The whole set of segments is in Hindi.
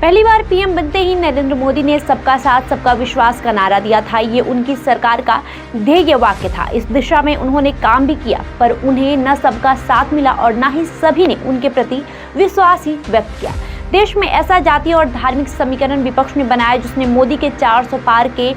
पहली बार पीएम बनते ही नरेंद्र मोदी ने सबका साथ सबका विश्वास का नारा दिया था। ये उनकी सरकार का ध्येय वाक्य था। इस दिशा में उन्होंने काम भी किया, पर उन्हें न सबका साथ मिला और न ही सभी ने उनके प्रति विश्वास ही व्यक्त किया। देश में ऐसा जातीय और धार्मिक समीकरण विपक्ष ने बनाया जिसने मोदी के 400 पार के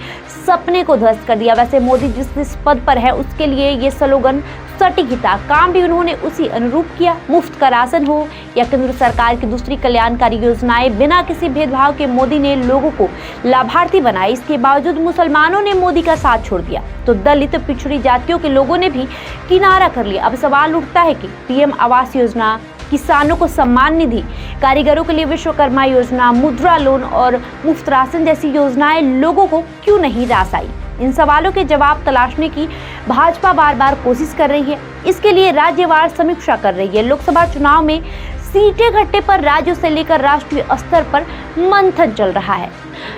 सपने को ध्वस्त कर दिया। वैसे मोदी जिस पद पर है उसके लिए ये स्लोगन सटीक ही था। काम भी उन्होंने उसी अनुरूप किया। मुफ्त का राशन हो या केंद्र सरकार की दूसरी कल्याणकारी योजनाएं, बिना किसी भेदभाव के मोदी ने लोगों को लाभार्थी बनाया। इसके बावजूद मुसलमानों ने मोदी का साथ छोड़ दिया तो दलित पिछड़ी जातियों के लोगों ने भी किनारा कर लिया। अब सवाल उठता है कि पीएम आवास योजना, किसानों को सम्मान निधि, कारीगरों के लिए विश्वकर्मा योजना, मुद्रा लोन और मुफ्त राशन जैसी योजनाएं लोगों को क्यों नहीं रास आई? इन सवालों के जवाब तलाशने की भाजपा बार बार कोशिश कर रही है। इसके लिए राज्यवार समीक्षा कर रही है। लोकसभा चुनाव में सीटें घटने पर राज्यों से लेकर राष्ट्रीय स्तर पर मंथन चल रहा है।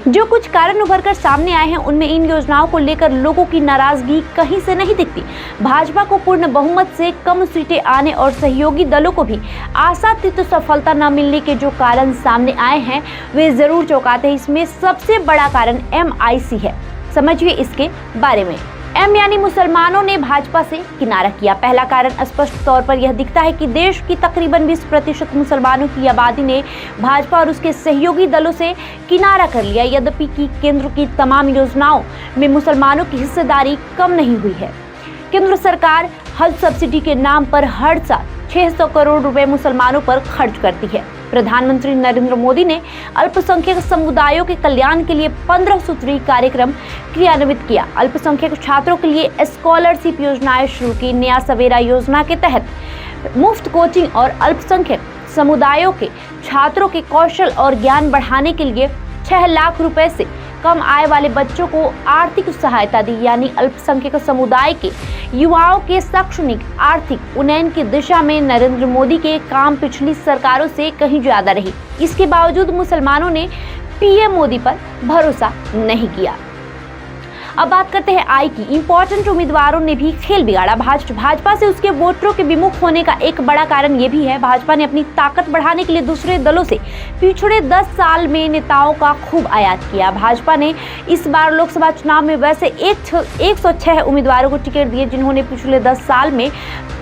जो कुछ कारण उभर कर सामने आए हैं उनमें इन योजनाओं को लेकर लोगों की नाराजगी कहीं से नहीं दिखती। भाजपा को पूर्ण बहुमत से कम सीटें आने और सहयोगी दलों को भी आशातीत सफलता न मिलने के जो कारण सामने आए हैं वे जरूर चौंकाते हैं। इसमें सबसे बड़ा कारण MIC है। समझिए इसके बारे में। M यानी मुसलमानों ने भाजपा से किनारा किया। पहला कारण स्पष्ट तौर पर यह दिखता है कि देश की तकरीबन 20% मुसलमानों की आबादी ने भाजपा और उसके सहयोगी दलों से किनारा कर लिया। यद्यपि कि केंद्र की तमाम योजनाओं में मुसलमानों की हिस्सेदारी कम नहीं हुई है। केंद्र सरकार हज सब्सिडी के नाम पर हर साल 600 करोड़ रुपए मुसलमानों पर खर्च करती है। प्रधानमंत्री नरेंद्र मोदी ने अल्पसंख्यक समुदायों के कल्याण के लिए 15 सूत्री कार्यक्रम क्रियान्वित किया। अल्पसंख्यक छात्रों के लिए स्कॉलरशिप योजनाएं शुरू की। नया सवेरा योजना के तहत मुफ्त कोचिंग और अल्पसंख्यक समुदायों के छात्रों के कौशल और ज्ञान बढ़ाने के लिए 6 लाख रुपए से कम आय वाले बच्चों को आर्थिक सहायता दी। यानी अल्पसंख्यक समुदाय के युवाओं के शैक्षणिक आर्थिक उन्नयन की दिशा में नरेंद्र मोदी के काम पिछली सरकारों से कहीं ज्यादा रही। इसके बावजूद मुसलमानों ने पीएम मोदी पर भरोसा नहीं किया। अब बात करते हैं आई की। इंपॉर्टेंट उम्मीदवारों ने भी खेल बिगाड़ा। भाजपा से उसके वोटरों के विमुख होने का एक बड़ा कारण ये भी है, भाजपा ने अपनी ताकत बढ़ाने के लिए दूसरे दलों से पिछले 10 साल में नेताओं का खूब आयात किया। भाजपा ने इस बार लोकसभा चुनाव में वैसे 106 उम्मीदवारों को टिकट दिए जिन्होंने पिछले 10 साल में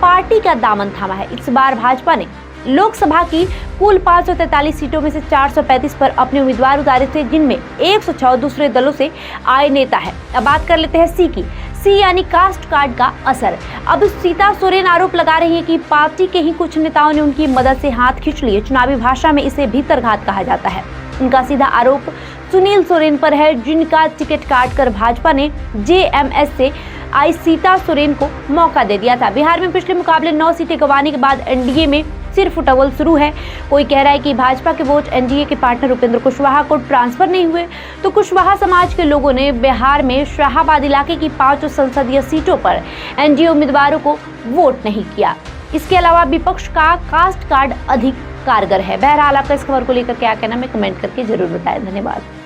पार्टी का दामन थामा है। इस बार भाजपा ने लोकसभा की कुल 543 सीटों में से 435 पर अपने उम्मीदवार उतारे थे, जिनमें 106 दूसरे दलों से आए नेता है। अब बात कर लेते हैं सी की। सी यानी कास्ट कार्ड का असर। अब सीता सोरेन आरोप लगा रही है कि पार्टी के ही कुछ नेताओं ने उनकी मदद से हाथ खींच लिए। चुनावी भाषा में इसे भीतरघात कहा जाता है। उनका सीधा आरोप सुनील सोरेन पर है, जिनका टिकट काट कर भाजपा ने JMS से आई सीता सोरेन को मौका दे दिया था। बिहार में पिछले मुकाबले 9 सीटें गंवाने के बाद एनडीए में सिर्फ टवल शुरू है। कोई कह रहा है कि भाजपा के वोट एनडीए के पार्टनर उपेंद्र कुशवाहा को ट्रांसफर नहीं हुए, तो कुशवाहा समाज के लोगों ने बिहार में शाहाबाद इलाके की 5 संसदीय सीटों पर एनडीए उम्मीदवारों को वोट नहीं किया। इसके अलावा विपक्ष का कास्ट कार्ड अधिक कारगर है। बहरहाल आपका इस खबर को लेकर क्या कहना है, कमेंट करके जरूर बताएं। धन्यवाद।